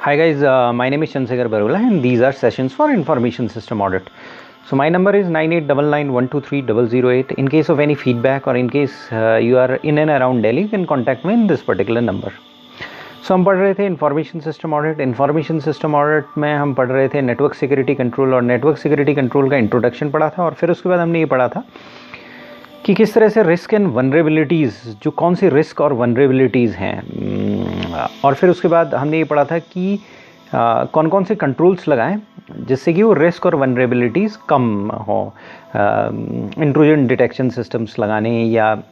Hi guys, my name is Chandrasekhar Barola and these are sessions for information system audit. So my number is 9899123008. In case of any feedback or in case you are in and around Delhi, you can contact me in this particular number. So हम पढ़ रहे थे information system audit. Information system audit में हम पढ़ रहे थे network security control और नेटवर्क सिक्योरिटी कंट्रोल का इंट्रोडक्शन पढ़ा था और फिर उसके बाद हमने ये पढ़ा था कि किस तरह से रिस्क एंड वनरेबिलिटीज़, जो कौन सी रिस्क और वनरेबिलिटीज़ हैं, और फिर उसके बाद हमने ये पढ़ा था कि कौन कौन से कंट्रोल्स लगाएं जिससे कि वो रिस्क और वनरेबिलिटीज़ कम हो. इंट्रूजन डिटेक्शन सिस्टम्स लगाने या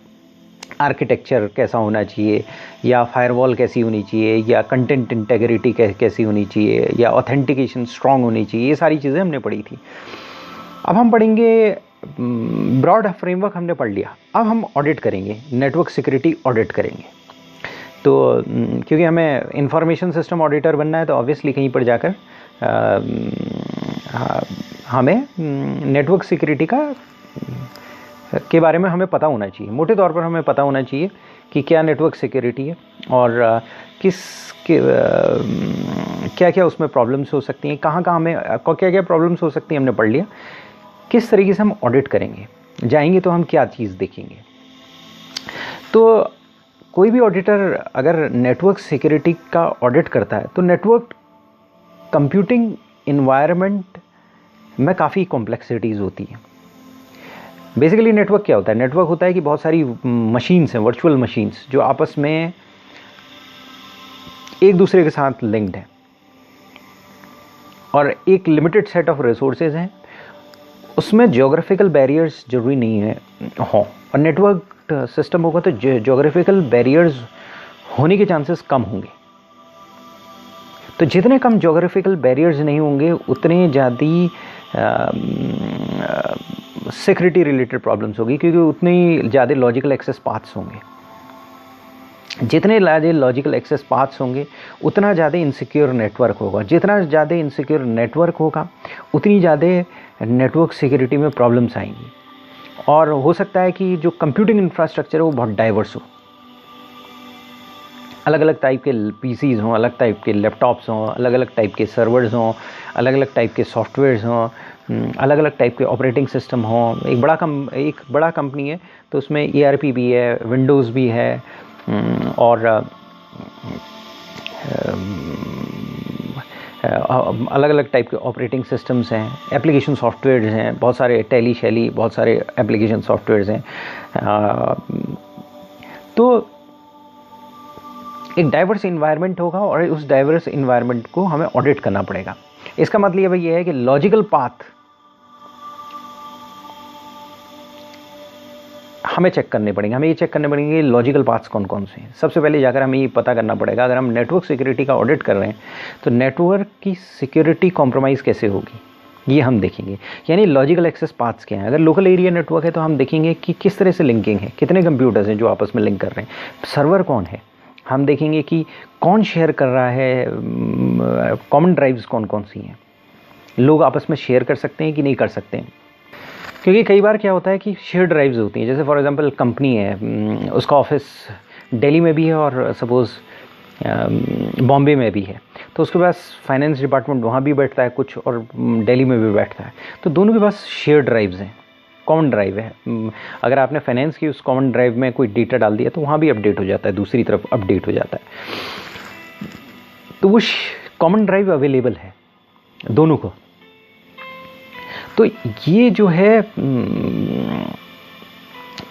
आर्किटेक्चर कैसा होना चाहिए या फायरवॉल कैसी होनी चाहिए या कंटेंट इंटेग्रिटी कैसी होनी चाहिए या ऑथेंटिकेशन स्ट्रॉन्ग होनी चाहिए, ये सारी चीज़ें हमने पढ़ी थी. अब हम पढ़ेंगे, ब्रॉड फ्रेमवर्क हमने पढ़ लिया. अब हम ऑडिट करेंगे, नेटवर्क सिक्योरिटी ऑडिट करेंगे. तो क्योंकि हमें इंफॉर्मेशन सिस्टम ऑडिटर बनना है तो ऑब्वियसली कहीं पर जाकर हमें नेटवर्क सिक्योरिटी के बारे में हमें पता होना चाहिए. मोटे तौर पर हमें पता होना चाहिए कि क्या नेटवर्क सिक्योरिटी है और क्या क्या उसमें प्रॉब्लम्स हो सकती हैं, कहाँ हमें क्या क्या प्रॉब्लम्स हो सकती हैं हमने पढ़ लिया. किस तरीके से हम ऑडिट करेंगे, जाएंगे तो हम क्या चीज़ देखेंगे. तो कोई भी ऑडिटर अगर नेटवर्क सिक्योरिटी का ऑडिट करता है तो नेटवर्क कंप्यूटिंग इन्वायरमेंट में काफ़ी कॉम्प्लेक्सिटीज़ होती हैं. बेसिकली नेटवर्क क्या होता है? नेटवर्क होता है कि बहुत सारी मशीन्स हैं, वर्चुअल मशीन्स, जो आपस में एक दूसरे के साथ लिंक्ड हैं और एक लिमिटेड सेट ऑफ रिसोर्सेज हैं. उसमें ज्योग्राफिकल बैरियर्स जरूरी नहीं है हों, और नेटवर्क सिस्टम होगा तो ज्योग्राफिकल बैरियर्स होने के चांसेस कम होंगे. तो जितने कम ज्योग्राफिकल बैरियर्स नहीं होंगे उतने ज़्यादा सिक्योरिटी रिलेटेड प्रॉब्लम्स होगी, क्योंकि उतने ही ज़्यादा लॉजिकल एक्सेस पाथ्स होंगे. जितने ज़्यादा लॉजिकल एक्सेस पाथ्स होंगे उतना ज़्यादा इनसिक्योर नेटवर्क होगा. जितना ज़्यादा इनसिक्योर नेटवर्क होगा उतनी ज़्यादा नेटवर्क सिक्योरिटी में प्रॉब्लम्स आएंगी. और हो सकता है कि जो कंप्यूटिंग इंफ्रास्ट्रक्चर है वो बहुत डाइवर्स हो, अलग अलग टाइप के पीसीज हों, अलग टाइप के लैपटॉप्स हों, अलग अलग टाइप के सर्वर्स हों, अलग अलग टाइप के सॉफ्टवेयर्स हों, अलग अलग टाइप के ऑपरेटिंग सिस्टम हों. एक बड़ा कंपनी है तो उसमें ERP भी है, विंडोज़ भी है, और अलग अलग टाइप के ऑपरेटिंग सिस्टम्स हैं, एप्लीकेशन सॉफ्टवेयर्स हैं, बहुत सारे टैली शैली, बहुत सारे एप्लीकेशन सॉफ्टवेयर्स हैं. तो एक डाइवर्स इन्वायरमेंट होगा और उस डाइवर्स इन्वायरमेंट को हमें ऑडिट करना पड़ेगा. इसका मतलब ये है कि लॉजिकल पाथ हमें चेक करने पड़ेंगे. हमें ये चेक करने पड़ेंगे लॉजिकल पाथ्स कौन कौन से हैं. सबसे पहले जाकर हमें ये पता करना पड़ेगा, अगर हम नेटवर्क सिक्योरिटी का ऑडिट कर रहे हैं तो नेटवर्क की सिक्योरिटी कॉम्प्रोमाइज़ कैसे होगी, ये हम देखेंगे. यानी लॉजिकल एक्सेस पाथ्स क्या हैं. अगर लोकल एरिया नेटवर्क है तो हम देखेंगे कि किस तरह से लिंकिंग है, कितने कंप्यूटर्स हैं जो आपस में लिंक कर रहे हैं, सर्वर कौन है. हम देखेंगे कि कौन शेयर कर रहा है, कॉमन ड्राइव्स कौन कौन सी हैं, लोग आपस में शेयर कर सकते हैं कि नहीं कर सकते हैं. क्योंकि कई बार क्या होता है कि शेयर ड्राइव्स होती हैं. जैसे फॉर एग्जांपल कंपनी है, उसका ऑफिस दिल्ली में भी है और सपोज़ बॉम्बे में भी है, तो उसके पास फाइनेंस डिपार्टमेंट वहाँ भी बैठता है कुछ और दिल्ली में भी बैठता है. तो दोनों के पास शेयर ड्राइव्स हैं, कॉमन ड्राइव है. अगर आपने फाइनेंस की उस कॉमन ड्राइव में कोई डेटा डाल दिया तो वहाँ भी अपडेट हो जाता है, दूसरी तरफ अपडेट हो जाता है. तो वो कॉमन ड्राइव अवेलेबल है दोनों को. तो ये जो है,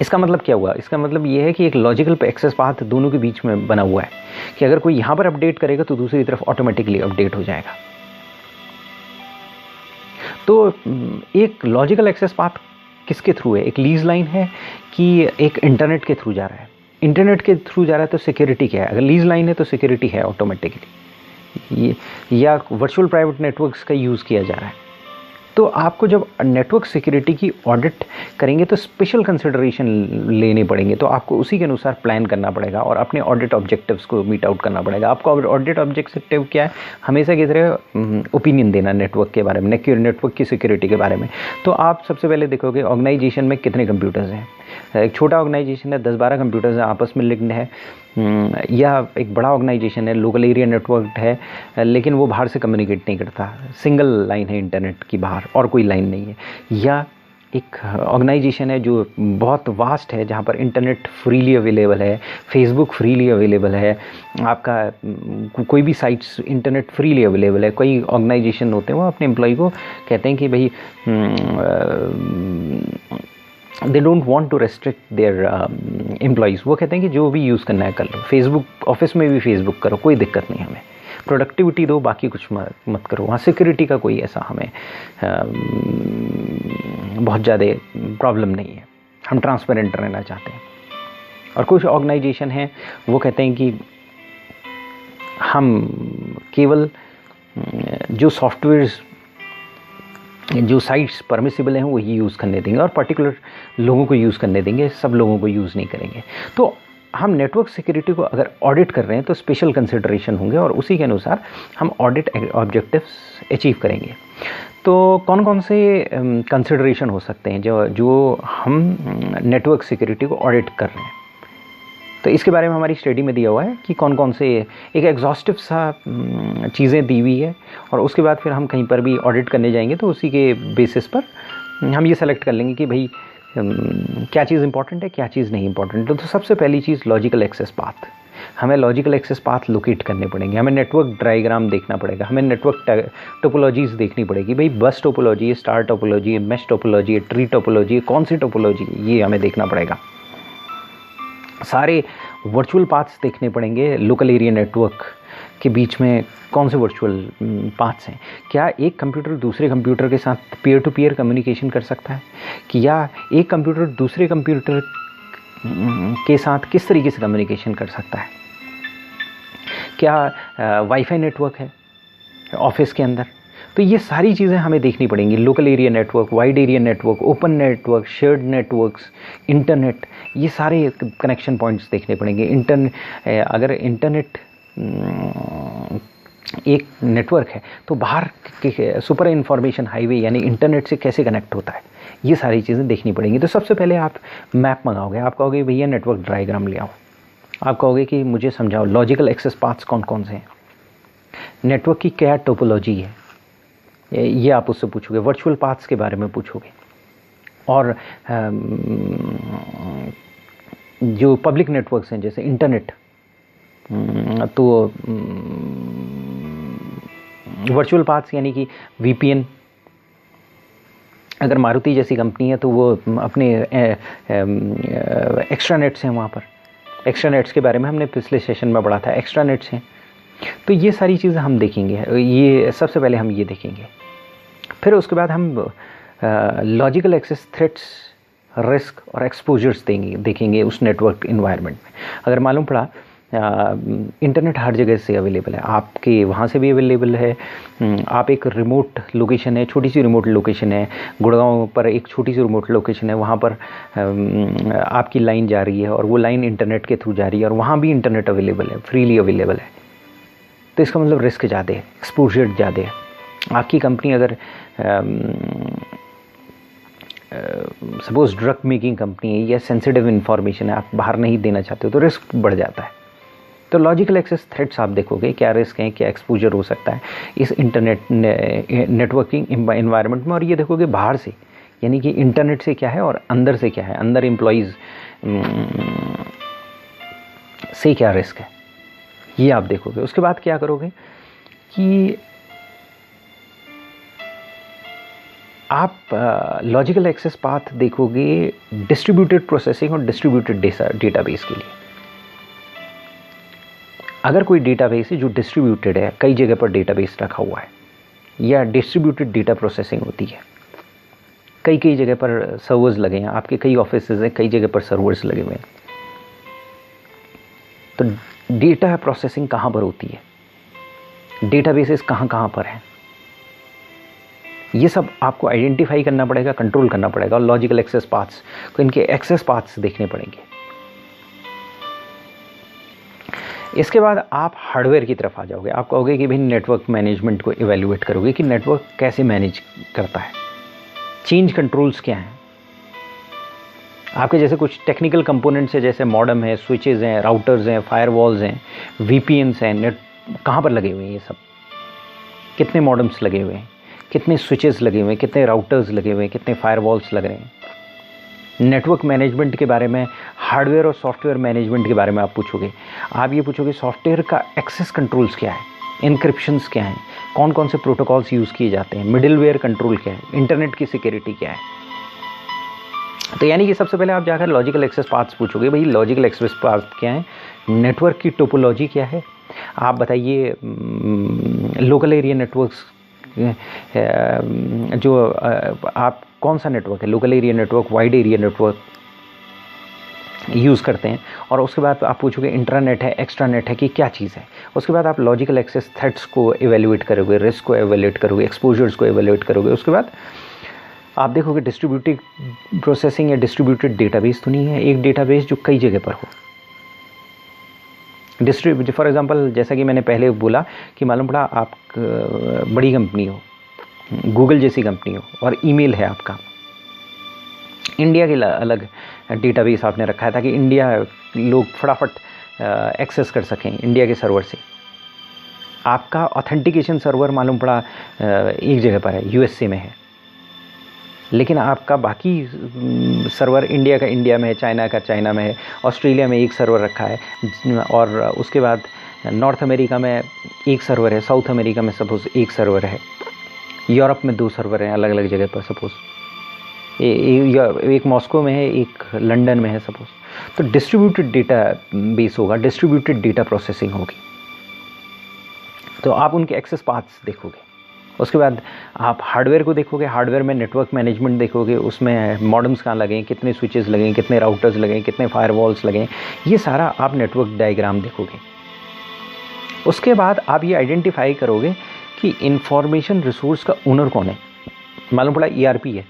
इसका मतलब क्या हुआ? इसका मतलब ये है कि एक लॉजिकल एक्सेस पाथ दोनों के बीच में बना हुआ है कि अगर कोई यहाँ पर अपडेट करेगा तो दूसरी तरफ ऑटोमेटिकली अपडेट हो जाएगा. तो एक लॉजिकल एक्सेस पाथ किसके थ्रू है? एक लीज लाइन है कि एक इंटरनेट के थ्रू जा रहा है? इंटरनेट के थ्रू जा रहा है तो सिक्योरिटी क्या है? अगर लीज लाइन है तो सिक्योरिटी है ऑटोमेटिकली. या वर्चुअल प्राइवेट नेटवर्क्स का यूज़ किया जा रहा है. तो आपको जब नेटवर्क सिक्योरिटी की ऑडिट करेंगे तो स्पेशल कंसिडरेशन लेने पड़ेंगे. तो आपको उसी के अनुसार प्लान करना पड़ेगा और अपने ऑडिट ऑब्जेक्टिव्स को मीट आउट करना पड़ेगा. आपको ऑडिट ऑब्जेक्टिव क्या है? हमेशा की तरह ओपिनियन देना नेटवर्क के बारे में, नेटवर्क की सिक्योरिटी के बारे में. तो आप सबसे पहले देखोगे ऑर्गेनाइजेशन में कितने कंप्यूटर्स हैं, एक छोटा ऑर्गेनाइजेशन है, 10-12 कंप्यूटर्स आपस में लिंक्ड है, या एक बड़ा ऑर्गेनाइजेशन है, लोकल एरिया नेटवर्क है, लेकिन वो बाहर से कम्युनिकेट नहीं करता, सिंगल लाइन है इंटरनेट की बाहर और कोई लाइन नहीं है, या एक ऑर्गेनाइजेशन है जो बहुत वास्ट है, जहाँ पर इंटरनेट फ्रीली अवेलेबल है, फेसबुक फ्रीली अवेलेबल है, आपका कोई भी साइट्स इंटरनेट फ्रीली अवेलेबल है। कई ऑर्गेनाइजेशन होते हैं वो अपने एम्प्लॉय को कहते हैं कि भाई they don't want to restrict their employees, वो कहते हैं कि जो भी यूज़ करना है कर लो, फेसबुक ऑफिस में भी फेसबुक करो, कोई दिक्कत नहीं हमें, प्रोडक्टिविटी दो, बाकी कुछ मत करो। वहाँ सिक्योरिटी का कोई ऐसा हमें बहुत ज़्यादा प्रॉब्लम नहीं है, हम ट्रांसपेरेंट रहना चाहते हैं। और कुछ ऑर्गेनाइजेशन हैं वो कहते हैं कि हम केवल जो सॉफ्टवेयर्स, जो साइट्स परमिसिबल हैं वही यूज़ करने देंगे और पर्टिकुलर लोगों को यूज़ करने देंगे, सब लोगों को यूज़ नहीं करेंगे। तो हम नेटवर्क सिक्योरिटी को अगर ऑडिट कर रहे हैं तो स्पेशल कंसिडरेशन होंगे और उसी के अनुसार हम ऑडिट ऑब्जेक्टिव्स अचीव करेंगे। तो कौन कौन से कंसिडरेशन हो सकते हैं जो हम नेटवर्क सिक्योरिटी को ऑडिट कर रहे हैं, तो इसके बारे में हमारी स्टडी में दिया हुआ है कि कौन कौन से, एक एग्जॉस्टिव सा चीज़ें दी हुई है और उसके बाद फिर हम कहीं पर भी ऑडिट करने जाएंगे तो उसी के बेसिस पर हम ये सेलेक्ट कर लेंगे कि भाई क्या चीज़ इंपॉर्टेंट है, क्या चीज़ नहीं इंपॉर्टेंट है। तो सबसे पहली चीज़ लॉजिकल एक्सेस पाथ, हमें लॉजिकल एक्सेस पाथ लोकेट करने पड़ेंगे, हमें नेटवर्क डायग्राम देखना पड़ेगा, हमें नेटवर्क टोपोलॉजीज़ देखनी पड़ेगी, भाई बस टोपोलॉजी है, स्टार टोपोलॉजी है, मेश टोपोलॉजी है, ट्री टोपोलॉजी है, कौन सी टोपोलॉजी है, ये हमें देखना पड़ेगा। सारे वर्चुअल पाथ्स देखने पड़ेंगे, लोकल एरिया नेटवर्क के बीच में कौन से वर्चुअल पाथ्स हैं, क्या एक कंप्यूटर दूसरे कंप्यूटर के साथ पीयर टू पीयर कम्युनिकेशन कर सकता है, कि या एक कंप्यूटर दूसरे कंप्यूटर के साथ किस तरीके से कम्युनिकेशन कर सकता है, क्या वाईफाई नेटवर्क है ऑफिस के अंदर। तो ये सारी चीज़ें हमें देखनी पड़ेंगी, local area network, wide area network, open network, shared networks, internet, ये सारे कनेक्शन पॉइंट्स देखने पड़ेंगे। अगर इंटरनेट एक नेटवर्क है तो बाहर के सुपर इंफॉर्मेशन हाईवे यानी इंटरनेट से कैसे कनेक्ट होता है, ये सारी चीज़ें देखनी पड़ेंगी। तो सबसे पहले आप मैप मंगाओगे, आप कहोगे भैया नेटवर्क डायग्राम ले आओ, आप कहोगे कि मुझे समझाओ लॉजिकल एक्सेस पाथ्स कौन कौन से हैं, नेटवर्क की क्या टोपोलॉजी है, ये आप उससे पूछोगे, वर्चुअल पाथ्स के बारे में पूछोगे, और जो पब्लिक नेटवर्क्स हैं जैसे इंटरनेट, तो वर्चुअल पाथ्स यानी कि वीपीएन, अगर मारुति जैसी कंपनी है तो वो अपने एक्स्ट्रा नेट्स हैं, वहाँ पर एक्स्ट्रा नेट्स के बारे में हमने पिछले सेशन में पढ़ा था, एक्स्ट्रा नेट्स हैं। तो ये सारी चीज़ें हम देखेंगे, ये सबसे पहले हम ये देखेंगे, फिर उसके बाद हम लॉजिकल एक्सेस थ्रेट्स, रिस्क और एक्सपोजर्स देखेंगे उस नेटवर्क इन्वायरमेंट में। अगर मालूम पड़ा इंटरनेट हर जगह से अवेलेबल है, आपके वहाँ से भी अवेलेबल है, आप एक रिमोट लोकेशन है, छोटी सी रिमोट लोकेशन है, गुड़गांव पर एक छोटी सी रिमोट लोकेशन है, वहाँ पर आपकी लाइन जा रही है और वो लाइन इंटरनेट के थ्रू जा रही है और वहाँ भी इंटरनेट अवेलेबल है, फ्रीली अवेलेबल है, तो इसका मतलब रिस्क ज़्यादा है, एक्सपोजर ज़्यादा है। आपकी कंपनी अगर सपोज ड्रग मेकिंग कंपनी है या सेंसिटिव इन्फॉर्मेशन है, आप बाहर नहीं देना चाहते हो तो रिस्क बढ़ जाता है। तो लॉजिकल एक्सेस थ्रेट्स आप देखोगे क्या रिस्क हैं, क्या एक्सपोजर हो सकता है इस इंटरनेट नेटवर्किंग इन्वायरमेंट में, और ये देखोगे बाहर से यानी कि इंटरनेट से क्या है और अंदर से क्या है, अंदर एम्प्लॉयज़ से क्या रिस्क है, ये आप देखोगे। उसके बाद क्या करोगे कि आप लॉजिकल एक्सेस पाथ देखोगे डिस्ट्रीब्यूटेड प्रोसेसिंग और डिस्ट्रीब्यूटेड डेटाबेस के लिए। अगर कोई डेटाबेस है जो डिस्ट्रीब्यूटेड है, कई जगह पर डेटाबेस रखा हुआ है, या डिस्ट्रीब्यूटेड डेटा प्रोसेसिंग होती है, कई जगह पर सर्वर्स लगे हैं, आपके कई ऑफिसेज हैं, कई जगह पर सर्वर्स लगे हुए हैं, तो डेटा प्रोसेसिंग कहाँ पर होती है, डेटाबेसेस कहाँ पर हैं, ये सब आपको आइडेंटिफाई करना पड़ेगा, कंट्रोल करना पड़ेगा, और लॉजिकल एक्सेस पाथ्स को, इनके एक्सेस पाथ्स देखने पड़ेंगे। इसके बाद आप हार्डवेयर की तरफ आ जाओगे, आप कहोगे कि भाई नेटवर्क मैनेजमेंट को इवैल्यूएट करोगे कि नेटवर्क कैसे मैनेज करता है, चेंज कंट्रोल्स क्या हैं, आपके जैसे कुछ टेक्निकल कंपोनेंट्स है, जैसे मॉडेम है, स्विचेस हैं, राउटर्स हैं, फायरवॉल्स हैं, वीपीएन्स हैं, नेट कहाँ पर लगे हुए हैं, ये सब कितने मॉडेम्स लगे हुए हैं, कितने स्विचेस लगे हुए हैं, कितने राउटर्स लगे हुए हैं, कितने फायरवॉल्स लग रहे हैं। नेटवर्क मैनेजमेंट के बारे में, हार्डवेयर और सॉफ्टवेयर मैनेजमेंट के बारे में आप पूछोगे। आप ये पूछोगे सॉफ्टवेयर का एक्सेस कंट्रोल्स क्या है, इनक्रिप्शंस क्या हैं, कौन कौन से प्रोटोकॉल्स यूज़ किए जाते हैं, मिडिलवेयर कंट्रोल क्या है, इंटरनेट की सिक्योरिटी क्या है। तो यानी कि सबसे पहले आप जाकर लॉजिकल एक्सेस पाथ्स पूछोगे, भाई लॉजिकल एक्सेस पाथ क्या है, नेटवर्क की टोपोलॉजी क्या है, आप बताइए लोकल एरिया नेटवर्क्स जो आप कौन सा नेटवर्क है, local area network, wide area network use करते हैं। और उसके बाद आप पूछोगे इंट्रानेट है, एक्स्ट्रानेट है कि क्या चीज़ है। उसके बाद आप लॉजिकल एक्सेस थ्रेट्स को एवेल्युएट करोगे, रिस्क को एवेल्युएट करोगे, एक्सपोजर्स को एवेल्युएट करोगे। उसके बाद आप देखोगे डिस्ट्रीब्यूटेड प्रोसेसिंग या डिस्ट्रीब्यूटेड डेटाबेस तो नहीं है, एक डेटाबेस जो कई जगह पर हो। फॉर एग्जांपल जैसा कि मैंने पहले बोला कि मालूम पड़ा आप बड़ी कंपनी हो, गूगल जैसी कंपनी हो, और ईमेल है आपका, इंडिया के अलग डेटाबेस आपने रखा है ताकि इंडिया लोग फटाफट एक्सेस कर सकें इंडिया के सर्वर से। आपका ऑथेंटिकेशन सर्वर मालूम पड़ा एक जगह पर है, यूएसए में है, लेकिन आपका बाकी सर्वर इंडिया का इंडिया में है, चाइना का चाइना में है, ऑस्ट्रेलिया में एक सर्वर रखा है, और उसके बाद नॉर्थ अमेरिका में एक सर्वर है, साउथ अमेरिका में सपोज़ एक सर्वर है, यूरोप में 2 सर्वर हैं अलग अलग जगह पर सपोज़, एक मॉस्को में है, एक लंदन में है सपोज़। तो डिस्ट्रीब्यूटेड डेटा बेस होगा, डिस्ट्रीब्यूटेड डेटा प्रोसेसिंग होगी। तो आप उनके एक्सेस पाथ्स देखोगे। उसके बाद आप हार्डवेयर को देखोगे, हार्डवेयर में नेटवर्क मैनेजमेंट देखोगे, उसमें मॉडेम्स कहाँ लगे, कितने स्विचेस लगे, कितने राउटर्स लगे, कितने फायरवॉल्स लगे, ये सारा आप नेटवर्क डायग्राम देखोगे। उसके बाद आप ये आइडेंटिफाई करोगे कि इंफॉर्मेशन रिसोर्स का ओनर कौन है। मालूम पड़ा ईआरपी है,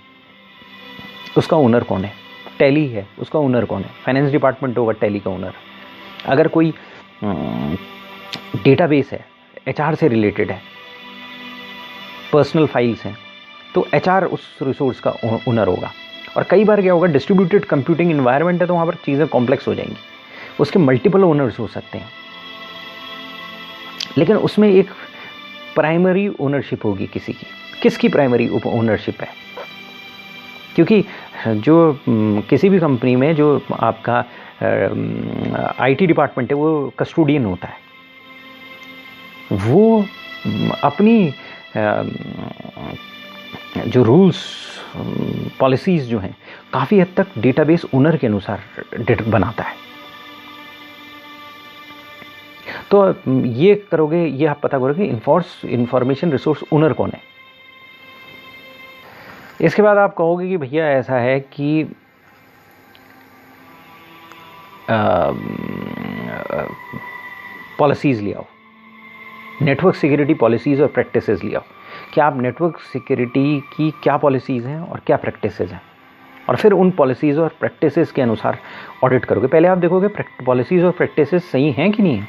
उसका ओनर कौन है, टैली है, उसका ओनर कौन है, फाइनेंस डिपार्टमेंट होगा टैली का ओनर। अगर कोई डेटाबेस है, एचआर से रिलेटेड है, पर्सनल फाइल्स हैं, तो एचआर उस रिसोर्स का ओनर होगा। और कई बार क्या होगा, डिस्ट्रीब्यूटेड कंप्यूटिंग इन्वायरमेंट है तो वहाँ पर चीज़ें कॉम्प्लेक्स हो जाएंगी, उसके मल्टीपल ओनर्स हो सकते हैं, लेकिन उसमें एक प्राइमरी ओनरशिप होगी किसी की। किसकी प्राइमरी ओनरशिप है? क्योंकि जो किसी भी कंपनी में जो आपका आईटी डिपार्टमेंट है वो कस्टोडियन होता है, वो अपनी जो रूल्स पॉलिसीज़ जो हैं काफ़ी हद तक डेटाबेस ओनर के अनुसार बनाता है। तो ये करोगे, ये आप पता करोगे इंफॉर्मेशन रिसोर्स ओनर कौन है। इसके बाद आप कहोगे कि भैया ऐसा है कि पॉलिसीज़ ले आओ, नेटवर्क सिक्योरिटी पॉलिसीज़ और प्रैक्टिसेस ले आओ। क्या आप नेटवर्क सिक्योरिटी की क्या पॉलिसीज़ हैं और क्या प्रैक्टिसेस हैं, और फिर उन पॉलिसीज़ और प्रैक्टिसेस के अनुसार ऑडिट करोगे। पहले आप देखोगे पॉलिसीज़ और प्रैक्टिसेस सही हैं कि नहीं है।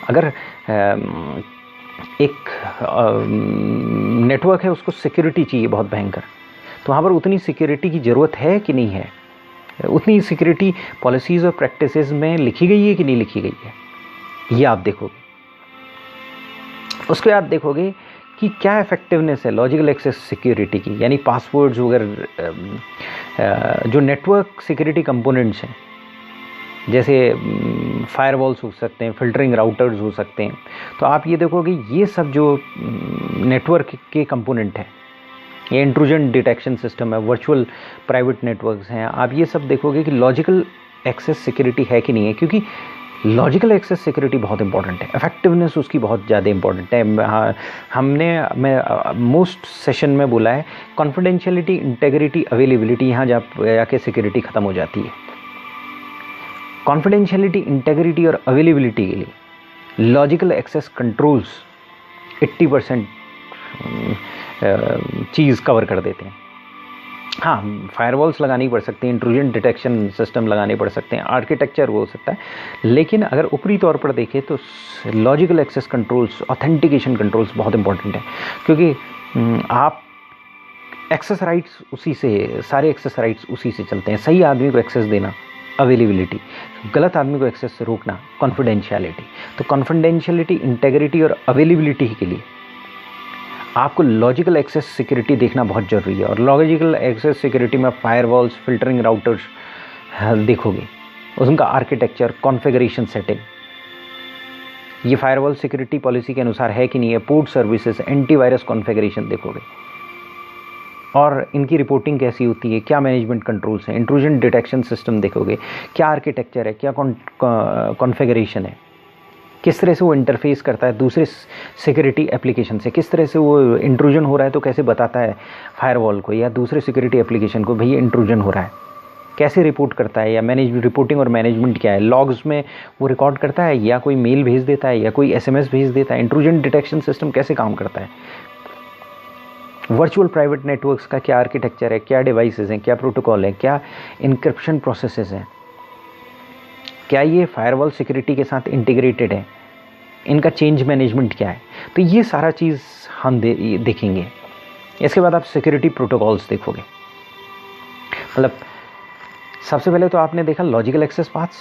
अगर एक नेटवर्क है, उसको सिक्योरिटी चाहिए बहुत भयंकर, तो वहाँ पर उतनी सिक्योरिटी की ज़रूरत है कि नहीं है, उतनी सिक्योरिटी पॉलिसीज़ और प्रैक्टिसेस में लिखी गई है कि नहीं लिखी गई है, ये आप देखोगे। उसके बाद देखोगे कि क्या इफेक्टिवनेस है लॉजिकल एक्सेस सिक्योरिटी की, यानी पासवर्ड्स वगैरह जो नेटवर्क सिक्योरिटी कंपोनेंट्स हैं, जैसे फायरवॉल्स हो सकते हैं, फिल्टरिंग राउटर्स हो सकते हैं। तो आप ये देखोगे ये सब जो नेटवर्क के कंपोनेंट हैं, ये इंट्रूजन डिटेक्शन सिस्टम है, वर्चुअल प्राइवेट नेटवर्क्स हैं, आप ये सब देखोगे कि लॉजिकल एक्सेस सिक्योरिटी है कि नहीं है, क्योंकि लॉजिकल एक्सेस सिक्योरिटी बहुत इंपॉर्टेंट है, इफेक्टिवनेस उसकी बहुत ज़्यादा इंपॉर्टेंट है। मैं मोस्ट सेशन में बोला है, कॉन्फिडेंशियलिटी, इंटेग्रिटी, अवेलेबिलिटी, यहाँ जाके सिक्योरिटी ख़त्म हो जाती है। कॉन्फिडेंशियलिटी, इंटेग्रिटी और अवेलेबिलिटी के लिए लॉजिकल एक्सेस कंट्रोल्स 80% चीज़ कवर कर देते हैं। हाँ, फायरवॉल्स लगानी पड़ सकती हैं, इंट्रूजन डिटेक्शन सिस्टम लगाने पड़ सकते हैं, आर्किटेक्चर हो सकता है, लेकिन अगर ऊपरी तौर पर देखें तो logical access controls, authentication controls बहुत इंपॉर्टेंट है। क्योंकि आप एक्सेस राइट्स उसी से, सारे एक्सेस राइट्स उसी से चलते हैं। सही आदमी को एक्सेस देना अवेलेबिलिटी, गलत आदमी को एक्सेस से रोकना कॉन्फिडेंशियलिटी। तो कॉन्फिडेंशियलिटी, इंटेग्रिटी और अवेलेबिलिटी के लिए आपको लॉजिकल एक्सेस सिक्योरिटी देखना बहुत ज़रूरी है। और लॉजिकल एक्सेस सिक्योरिटी में फायरवॉल्स, फिल्टरिंग राउटर्स देखोगे, उनका आर्किटेक्चर, कॉन्फ़िगरेशन सेटिंग, ये फायरवॉल सिक्योरिटी पॉलिसी के अनुसार है कि नहीं है, पोर्ट सर्विसेज, एंटीवायरस कॉन्फ़िगरेशन देखोगे, और इनकी रिपोर्टिंग कैसी होती है, क्या मैनेजमेंट कंट्रोल्स हैं, इंट्रूजन डिटेक्शन सिस्टम देखोगे, क्या आर्किटेक्चर है, क्या कॉन्फ़िगरेशन है, किस तरह से वो इंटरफेस करता है दूसरे सिक्योरिटी एप्लीकेशन से, किस तरह से वो इंट्रूजन हो रहा है तो कैसे बताता है फायरवॉल को या दूसरे सिक्योरिटी एप्लीकेशन को भई इंट्रूजन हो रहा है, कैसे रिपोर्ट करता है, या रिपोर्टिंग और मैनेजमेंट क्या है, लॉग्स में वो रिकॉर्ड करता है या कोई मेल भेज देता है या कोई SMS भेज देता है, इंट्रूजन डिटेक्शन सिस्टम कैसे काम करता है, वर्चुअल प्राइवेट नेटवर्क्स का क्या आर्किटेक्चर है, क्या डिवाइसेस हैं, क्या प्रोटोकॉल है, क्या इनक्रिप्शन प्रोसेसेस हैं, क्या ये फायरवॉल सिक्योरिटी के साथ इंटीग्रेटेड है, इनका चेंज मैनेजमेंट क्या है। तो ये सारा चीज़ हम देखेंगे। इसके बाद आप सिक्योरिटी प्रोटोकॉल्स देखोगे। मतलब सबसे पहले तो आपने देखा लॉजिकल एक्सेस पाथ्स,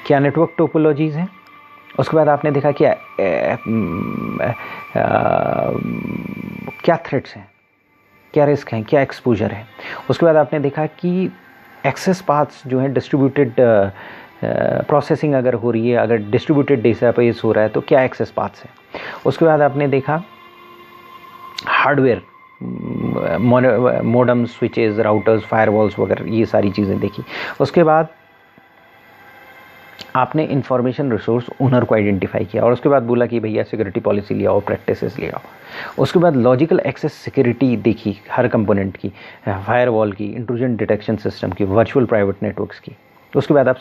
क्या नेटवर्क टोपोलॉजीज़ हैं। उसके बाद आपने देखा क्या थ्रेट्स हैं, क्या रिस्क हैं, क्या एक्सपोजर है। उसके बाद आपने देखा कि एक्सेस पाथ्स जो हैं डिस्ट्रीब्यूटेड प्रोसेसिंग अगर हो रही है, अगर डिस्ट्रीब्यूटेड डेटाबेस हो रहा है तो क्या एक्सेस पाथ्स है। उसके बाद आपने देखा hardware, modem, switches, routers, firewalls वगैरह, ये सारी चीज़ें देखी। उसके बाद आपने इंफॉर्मेशन रिसोर्स ओनर को आइडेंटिफाई किया और उसके बाद बोला कि भैया सिक्योरिटी पॉलिसी ले आओ, प्रैक्टिसेस ले आओ। उसके बाद लॉजिकल एक्सेस सिक्योरिटी देखी हर कंपोनेंट की, फायरवॉल की, इंट्रूजन डिटेक्शन सिस्टम की, वर्चुअल प्राइवेट नेटवर्क्स की। उसके बाद आप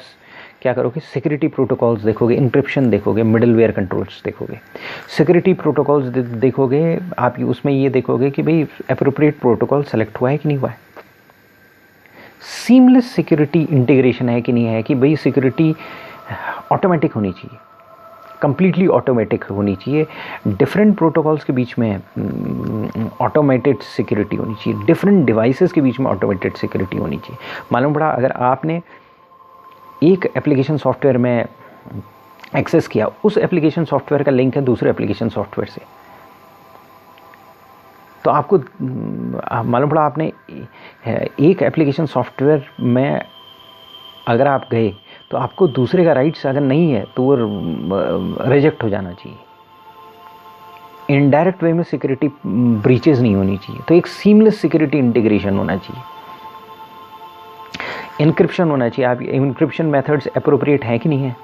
क्या करोगे, सिक्योरिटी प्रोटोकॉल्स देखोगे, इंक्रिप्शन देखोगे, मिडलवेयर कंट्रोल्स देखोगे। सिक्योरिटी प्रोटोकॉल्स देखोगे आप, उसमें ये देखोगे कि भाई एप्रोप्रिएट प्रोटोकॉल सेलेक्ट हुआ है कि नहीं हुआ है, सीमलेस सिक्योरिटी इंटीग्रेशन है कि नहीं है, कि भाई सिक्योरिटी ऑटोमेटिक होनी चाहिए, कंप्लीटली ऑटोमेटिक होनी चाहिए, डिफरेंट प्रोटोकॉल्स के बीच में ऑटोमेटेड सिक्योरिटी होनी चाहिए, डिफरेंट डिवाइसेस के बीच में ऑटोमेटेड सिक्योरिटी होनी चाहिए। मालूम पड़ा अगर आपने एक एप्लीकेशन सॉफ्टवेयर में एक्सेस किया, उस एप्लीकेशन सॉफ्टवेयर का लिंक है दूसरे एप्लीकेशन सॉफ्टवेयर से, तो आपको मालूम पड़ा आपने एक एप्लीकेशन सॉफ्टवेयर में अगर आप गए तो आपको दूसरे का राइट्स अगर नहीं है तो वो रिजेक्ट हो जाना चाहिए। इनडायरेक्ट वे में सिक्योरिटी ब्रीचेस नहीं होनी चाहिए। तो एक सीमलेस सिक्योरिटी इंटीग्रेशन होना चाहिए, इनक्रिप्शन होना चाहिए। आप इनक्रिप्शन मेथड्स एप्रोप्रिएट हैं कि नहीं है।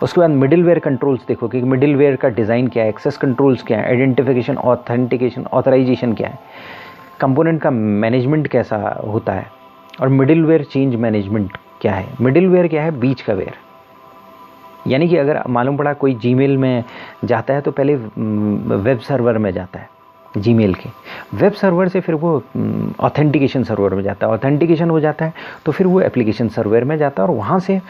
उसके बाद मिडिलवेयर कंट्रोल्स देखोगे कि मिडिलवेयर का डिज़ाइन क्या है, एक्सेस कंट्रोल्स क्या है, आइडेंटिफिकेशन, ऑथेंटिकेशन, ऑथराइजेशन क्या है, कंपोनेंट का मैनेजमेंट कैसा होता है, और मिडिलवेयर चेंज मैनेजमेंट क्या है। मिडिलवेयर क्या है, बीच का वेयर, यानी कि अगर मालूम पड़ा कोई जीमेल में जाता है तो पहले वेब सर्वर में जाता है, जीमेल के वेब सर्वर से फिर वो ऑथेंटिकेशन सर्वर में जाता है, ऑथेंटिकेशन हो जाता है तो फिर वो एप्लीकेशन सर्वर में जाता है और वहाँ से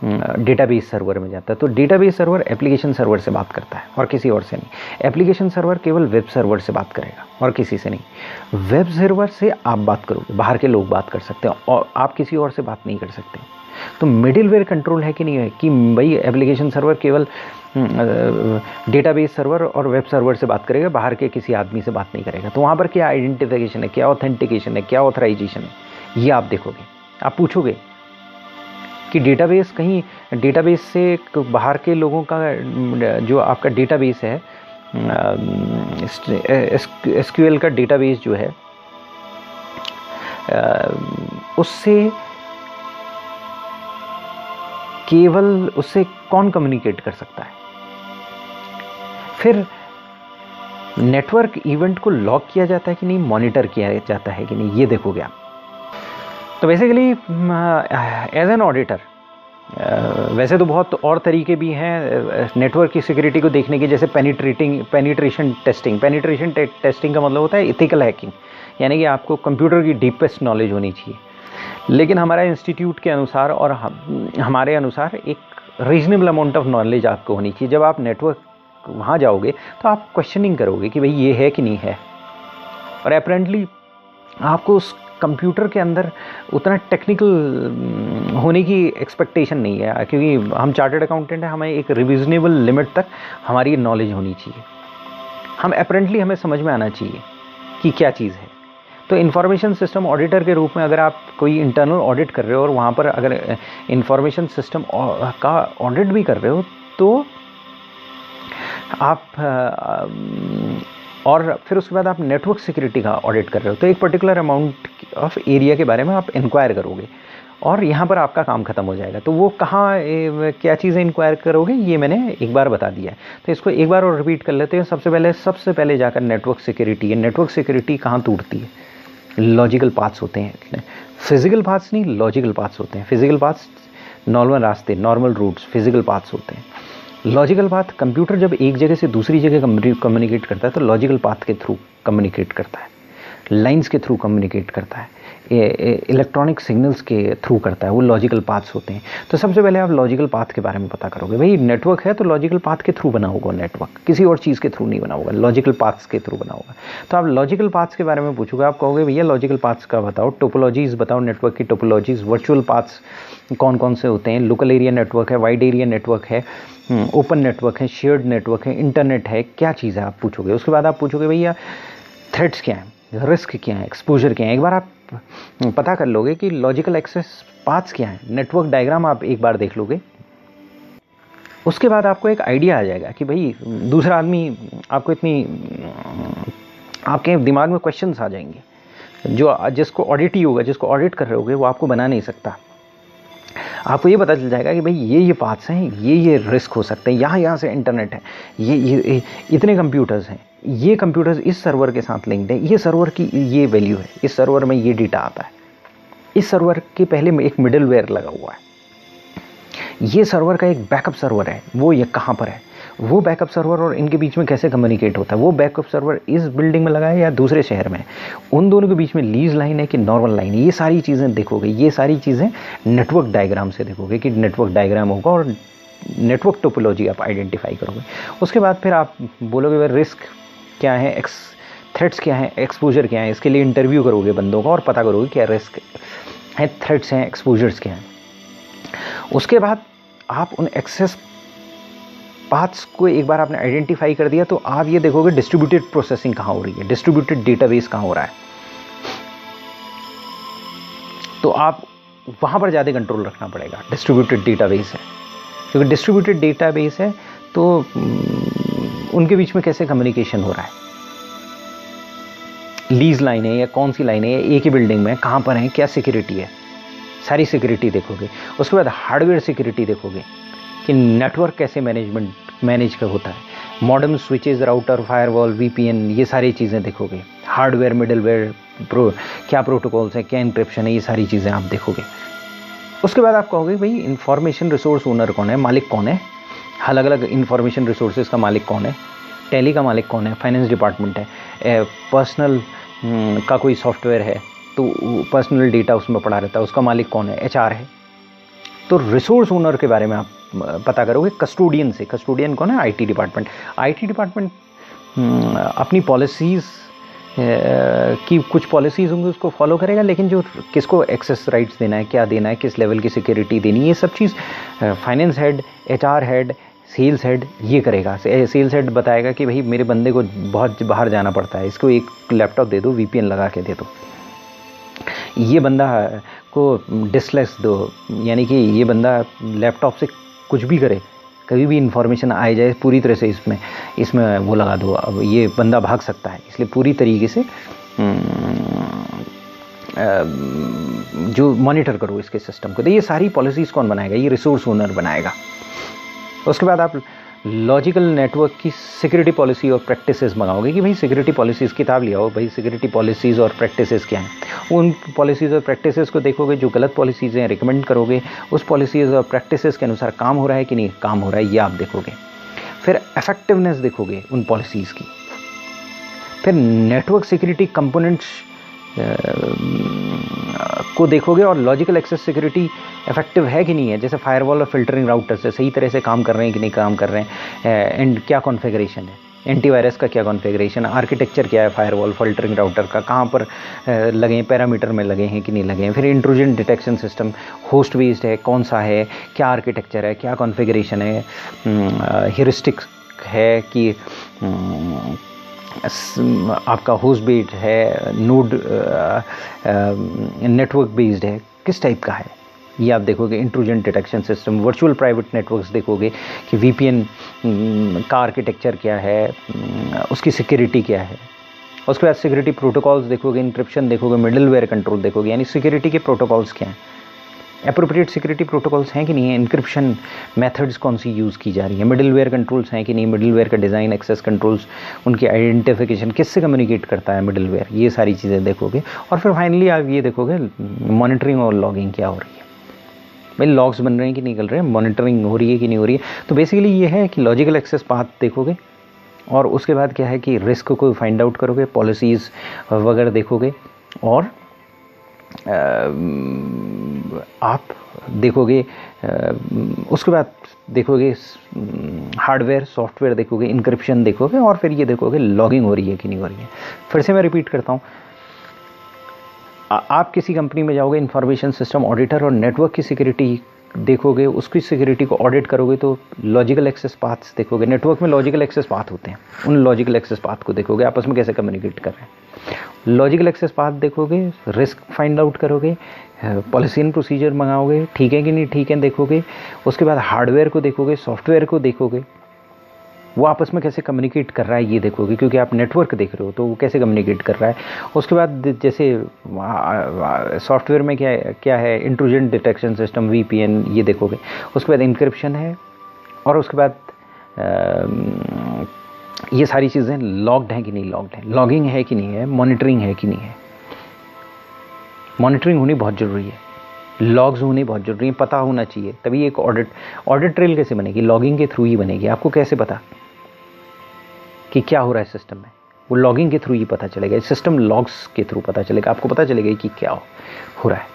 डेटाबेस सर्वर में जाता है। तो डेटाबेस सर्वर एप्लीकेशन सर्वर से बात करता है और किसी और से नहीं। एप्लीकेशन सर्वर केवल वेब सर्वर से बात करेगा और किसी से नहीं। वेब सर्वर से आप बात करोगे, बाहर के लोग बात कर सकते हैं और आप किसी और से बात नहीं कर सकते। तो मिडिलवेयर कंट्रोल है कि नहीं है, कि भाई एप्लीकेशन सर्वर केवल डेटाबेस सर्वर और वेब सर्वर से बात करेगा, बाहर के किसी आदमी से बात नहीं करेगा। तो वहाँ पर क्या आइडेंटिफिकेशन है, क्या ऑथेंटिकेशन है, क्या ऑथराइजेशन है, ये आप देखोगे। आप पूछोगे कि डेटाबेस, कहीं डेटाबेस से बाहर के लोगों का जो आपका डेटाबेस है, SQL का डेटाबेस जो है, उससे केवल उससे कौन कम्युनिकेट कर सकता है। फिर नेटवर्क इवेंट को लॉग किया जाता है कि नहीं, मॉनिटर किया जाता है कि नहीं, ये देखोगे आप। तो बेसिकली एज एन ऑडिटर, वैसे तो बहुत और तरीके भी हैं नेटवर्क की सिक्योरिटी को देखने के, जैसे पेनिट्रेशन टेस्टिंग। पेनिट्रेशन टेस्टिंग का मतलब होता है इथिकल हैकिंग, यानी कि आपको कंप्यूटर की डीपेस्ट नॉलेज होनी चाहिए। लेकिन हमारा इंस्टीट्यूट के अनुसार और हमारे अनुसार एक रीजनेबल अमाउंट ऑफ नॉलेज आपको होनी चाहिए। जब आप नेटवर्क वहाँ जाओगे तो आप क्वेश्चनिंग करोगे कि भाई ये है कि नहीं है, और अपेरेंटली आपको उस कंप्यूटर के अंदर उतना टेक्निकल होने की एक्सपेक्टेशन नहीं है, क्योंकि हम चार्टर्ड अकाउंटेंट हैं, हमें एक रिविजनेबल लिमिट तक हमारी नॉलेज होनी चाहिए। हम अपेरेंटली हमें समझ में आना चाहिए कि क्या चीज़ है। तो इंफॉर्मेशन सिस्टम ऑडिटर के रूप में अगर आप कोई इंटरनल ऑडिट कर रहे हो और वहाँ पर अगर इंफॉर्मेशन सिस्टम का ऑडिट भी कर रहे हो तो आप और फिर उसके बाद आप नेटवर्क सिक्योरिटी का ऑडिट कर रहे हो तो एक पर्टिकुलर अमाउंट ऑफ एरिया के बारे में आप इंक्वायर करोगे और यहाँ पर आपका काम खत्म हो जाएगा। तो वो कहाँ क्या चीज़ें इंक्वायर करोगे ये मैंने एक बार बता दिया है, तो इसको एक बार और रिपीट कर लेते हैं। सबसे पहले जाकर नेटवर्क सिक्योरिटी है। नेटवर्क सिक्योरिटी कहाँ टूटती है? लॉजिकल पाथ्स होते हैं, फिजिकल पाथ्स नहीं, लॉजिकल पाथ्स होते हैं। फिजिकल पाथ्स नॉर्मल रास्ते, नॉर्मल रूट्स, फिजिकल पाथ्स होते हैं। लॉजिकल पाथ कंप्यूटर जब एक जगह से दूसरी जगह कम्युनिकेट करता है तो लॉजिकल पाथ के थ्रू कम्युनिकेट करता है, लाइंस के थ्रू कम्युनिकेट करता है, इलेक्ट्रॉनिक सिग्नल्स के थ्रू करता है, वो लॉजिकल पाथ्स होते हैं। तो सबसे पहले आप लॉजिकल पाथ के बारे में पता करोगे। भाई नेटवर्क है तो लॉजिकल पाथ के थ्रू बना होगा नेटवर्क, किसी और चीज़ के थ्रू नहीं बना होगा, लॉजिकल पाथ्स के थ्रू बना होगा। तो आप लॉजिकल पाथ्स के बारे में पूछोगे, आप कहोगे भैया लॉजिकल पाथ्स का बताओ, टोपोलॉजीज बताओ, नेटवर्क की टोपोलॉजीज, वर्चुअल पाथ्स कौन कौन से होते हैं, लोकल एरिया नेटवर्क है, वाइड एरिया नेटवर्क है, ओपन नेटवर्क है, शेयर्ड नेटवर्क है, इंटरनेट है, क्या चीज़ है आप पूछोगे। उसके बाद आप पूछोगे भैया थ्रेट्स क्या हैं, रिस्क क्या है, एक्सपोजर क्या है। एक बार आप पता कर लोगे कि लॉजिकल एक्सेस पाथ्स क्या है, नेटवर्क डायग्राम आप एक बार देख लोगे, उसके बाद आपको एक आइडिया आ जाएगा कि भाई दूसरा आदमी आपको आपके दिमाग में क्वेश्चंस आ जाएंगे जो जिसको ऑडिट ही होगा, जिसको ऑडिट कर रहे होगे वो आपको बना नहीं सकता। आपको ये पता चल जाएगा कि भाई ये पाथ्स हैं, ये रिस्क हो सकते हैं, यहाँ से इंटरनेट है, ये इतने कंप्यूटर्स हैं, ये कंप्यूटर्स इस सर्वर के साथ लिंक्ड है, ये सर्वर की ये वैल्यू है, इस सर्वर में ये डेटा आता है, इस सर्वर के पहले में एक मिडलवेयर लगा हुआ है, ये सर्वर का एक बैकअप सर्वर है, वो ये कहाँ पर है, वो बैकअप सर्वर और इनके बीच में कैसे कम्युनिकेट होता है, वो बैकअप सर्वर इस बिल्डिंग में लगा है या दूसरे शहर में, उन दोनों के बीच में लीज लाइन है कि नॉर्मल लाइन है, ये सारी चीज़ें देखोगे। ये सारी चीज़ें नेटवर्क डायग्राम से देखोगे कि नेटवर्क डायग्राम होगा और नेटवर्क टोपोलॉजी आप आइडेंटिफाई करोगे। उसके बाद फिर आप बोलोगे भाई रिस्क क्या है, थ्रेट्स क्या है, एक्सपोजर क्या है। इसके लिए इंटरव्यू करोगे बंदों का और पता करोगे क्या रिस्क है, थ्रेट्स हैं, एक्सपोजर्स क्या हैं। उसके बाद आप उन एक्सेस पाथ्स को एक बार आपने आइडेंटिफाई कर दिया तो आप ये देखोगे डिस्ट्रीब्यूटेड प्रोसेसिंग कहाँ हो रही है, डिस्ट्रीब्यूटेड डेटाबेस कहाँ हो रहा है, तो आप वहाँ पर ज़्यादा कंट्रोल रखना पड़ेगा। डिस्ट्रीब्यूटेड डेटाबेस है, क्योंकि डिस्ट्रीब्यूटेड डेटाबेस है तो उनके बीच में कैसे कम्युनिकेशन हो रहा है, लीज लाइन है या कौन सी लाइन है, एक ही बिल्डिंग में कहाँ पर है, क्या सिक्योरिटी है, सारी सिक्योरिटी देखोगे। उसके बाद हार्डवेयर सिक्योरिटी देखोगे कि नेटवर्क कैसे मैनेज का होता है, modem, switches, router, firewall, VPN, ये सारी चीज़ें देखोगे। हार्डवेयर, मिडलवेयर, क्या प्रोटोकॉल्स है, क्या इंक्रिप्शन है, ये सारी चीज़ें आप देखोगे। उसके बाद आप कहोगे भाई इंफॉर्मेशन रिसोर्स ओनर कौन है, मालिक कौन है, अलग अलग इंफॉर्मेशन रिसोर्सेज का मालिक कौन है, टैली का मालिक कौन है, फाइनेंस डिपार्टमेंट है, पर्सनल का कोई सॉफ्टवेयर है तो पर्सनल डेटा उसमें पड़ा रहता है, उसका मालिक कौन है, एचआर है। तो रिसोर्स ओनर के बारे में आप पता करोगे कस्टोडियन से। कस्टोडियन कौन है, आईटी डिपार्टमेंट। आईटी डिपार्टमेंट अपनी पॉलिसीज़ की कुछ पॉलिसीज़ होंगी उसको फॉलो करेगा, लेकिन जो किसको एक्सेस राइट्स देना है, क्या देना है, किस लेवल की सिक्योरिटी देनी है, ये सब चीज़ finance head, HR head, sales head ये करेगा। सेल्स हेड बताएगा कि भाई मेरे बंदे को बहुत बाहर जाना पड़ता है, इसको एक लैपटॉप दे दो, वीपीएन लगा के दे दो, ये बंदा को डिसलेस दो, यानी कि ये बंदा लैपटॉप से कुछ भी करे, कभी भी इंफॉर्मेशन आ जाए पूरी तरह से इसमें वो लगा दो, अब ये बंदा भाग सकता है, इसलिए पूरी तरीके से जो मॉनिटर करो इसके सिस्टम को। तो ये सारी पॉलिसीज़ कौन बनाएगा, ये रिसोर्स ओनर बनाएगा। उसके बाद आप लॉजिकल नेटवर्क की सिक्योरिटी पॉलिसी और प्रैक्टिसेस मंगाओगे कि भाई सिक्योरिटी पॉलिसीज़ किताब लिया हो, भाई सिक्योरिटी पॉलिसीज़ और प्रैक्टिसेस क्या हैं। उन पॉलिसीज़ और प्रैक्टिसेस को देखोगे, जो गलत पॉलिसीज़ हैं रिकमेंड करोगे, उस पॉलिसीज़ और प्रैक्टिसेस के अनुसार काम हो रहा है कि नहीं काम हो रहा है, ये आप देखोगे। फिर इफेक्टिवनेस देखोगे उन पॉलिसीज़ की। फिर नेटवर्क सिक्योरिटी कंपोनेंट्स को देखोगे और लॉजिकल एक्सेस सिक्योरिटी इफेक्टिव है कि नहीं है, जैसे फायरवॉल और फिल्टरिंग राउटर से सही तरह से काम कर रहे हैं कि नहीं काम कर रहे हैं, एंड क्या कॉन्फ़िगरेशन है, एंटीवायरस का क्या कॉन्फ़िगरेशन, आर्किटेक्चर क्या है फायरवॉल फिल्टरिंग राउटर का, कहाँ पर लगे हैं, पैरामीटर में लगे हैं कि नहीं लगे हैं। फिर intrusion detection system host based है, कौन सा है, क्या आर्किटेक्चर है, क्या कॉन्फ़िगरेशन है, ह्यूरिस्टिक है कि आपका होस्ट बेस्ड है, नोड नेटवर्क बेस्ड है, किस टाइप का है, ये आप देखोगे। Intrusion detection system, virtual private networks देखोगे कि वीपीएन का आर्किटेक्चर क्या है, उसकी सिक्योरिटी क्या है। उसके बाद सिक्योरिटी प्रोटोकॉल्स देखोगे, इंक्रिप्शन देखोगे, मिडलवेयर कंट्रोल देखोगे, यानी सिक्योरिटी के प्रोटोकॉल्स क्या हैं, एप्रोप्रिएट सिक्योरिटी प्रोटोकॉल्स हैं कि नहीं है, इंक्रिप्शन मेथड्स कौन सी यूज़ की जा रही है, मिडलवेयर कंट्रोल्स हैं कि नहीं, मिडलवेयर का डिज़ाइन, एक्सेस कंट्रोल्स, उनकी आइडेंटिफिकेशन, किससे कम्युनिकेट करता है मिडलवेयर, ये सारी चीज़ें देखोगे। और फिर फाइनली आप ये देखोगे मॉनिटरिंग और लॉगिंग क्या हो रही है, भाई लॉग्स बन रहे हैं कि निकल रहे हैं, मॉनिटरिंग हो रही है कि नहीं हो रही है। तो बेसिकली ये है कि लॉजिकल एक्सेस पाथ देखोगे और उसके बाद क्या है कि रिस्क को फाइंड आउट करोगे, पॉलिसीज़ वगैरह देखोगे और आप देखोगे, उसके बाद देखोगे हार्डवेयर सॉफ्टवेयर देखोगे, इंक्रिप्शन देखोगे और फिर ये देखोगे लॉगिंग हो रही है कि नहीं हो रही है। फिर से मैं रिपीट करता हूँ, आप किसी कंपनी में जाओगे, इंफॉर्मेशन सिस्टम ऑडिटर और नेटवर्क की सिक्योरिटी देखोगे, उसकी सिक्योरिटी को ऑडिट करोगे तो लॉजिकल एक्सेस पाथ्स देखोगे। नेटवर्क में लॉजिकल एक्सेस पाथ होते हैं, उन लॉजिकल एक्सेस पाथ को देखोगे, आपस में कैसे कम्युनिकेट कर रहे हैं। लॉजिकल एक्सेस पाथ देखोगे, रिस्क फाइंड आउट करोगे, पॉलिसी एंड प्रोसीजर मंगाओगे, ठीक है कि नहीं ठीक है देखोगे। उसके बाद हार्डवेयर को देखोगे, सॉफ्टवेयर को देखोगे, वो आपस में कैसे कम्युनिकेट कर रहा है ये देखोगे, क्योंकि आप नेटवर्क देख रहे हो तो वो कैसे कम्युनिकेट कर रहा है। उसके बाद जैसे सॉफ्टवेयर में क्या है, इंट्रूजन डिटेक्शन सिस्टम, वीपीएन, ये देखोगे। उसके बाद इंक्रिप्शन है और उसके बाद ये सारी चीज़ें लॉग्ड हैं कि नहीं लॉग्ड है, लॉगिंग है कि नहीं है, मॉनिटरिंग है कि नहीं है। मॉनिटरिंग होनी बहुत ज़रूरी है, लॉग्स होने बहुत ज़रूरी है, पता होना चाहिए, तभी एक ऑडिट ट्रेल कैसे बनेगी, लॉगिंग के थ्रू ही बनेगी। आपको कैसे पता कि क्या हो रहा है सिस्टम में, वो लॉगिंग के थ्रू ही पता चलेगा, सिस्टम लॉग्स के थ्रू पता चलेगा, आपको पता चलेगा कि क्या हो रहा है।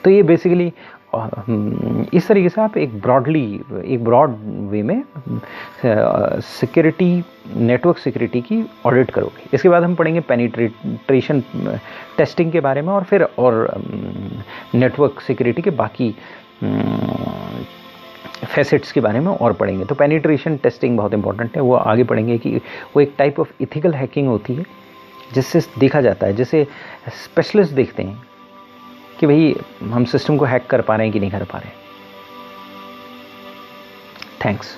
तो ये बेसिकली इस तरीके से आप एक ब्रॉड वे में सिक्योरिटी, नेटवर्क सिक्योरिटी की ऑडिट करोगे। इसके बाद हम पढ़ेंगे पेनिट्रेशन टेस्टिंग के बारे में और फिर नेटवर्क सिक्योरिटी के बाकी फैसेट्स के बारे में और पढ़ेंगे। तो पेनिट्रेशन टेस्टिंग बहुत इंपॉर्टेंट है, वो आगे पढ़ेंगे कि वो एक टाइप ऑफ इथिकल हैकिंग होती है जिससे देखा जाता है, जैसे स्पेशलिस्ट देखते हैं कि भाई हम सिस्टम को हैक कर पा रहे हैं कि नहीं कर पा रहे हैं। थैंक्स।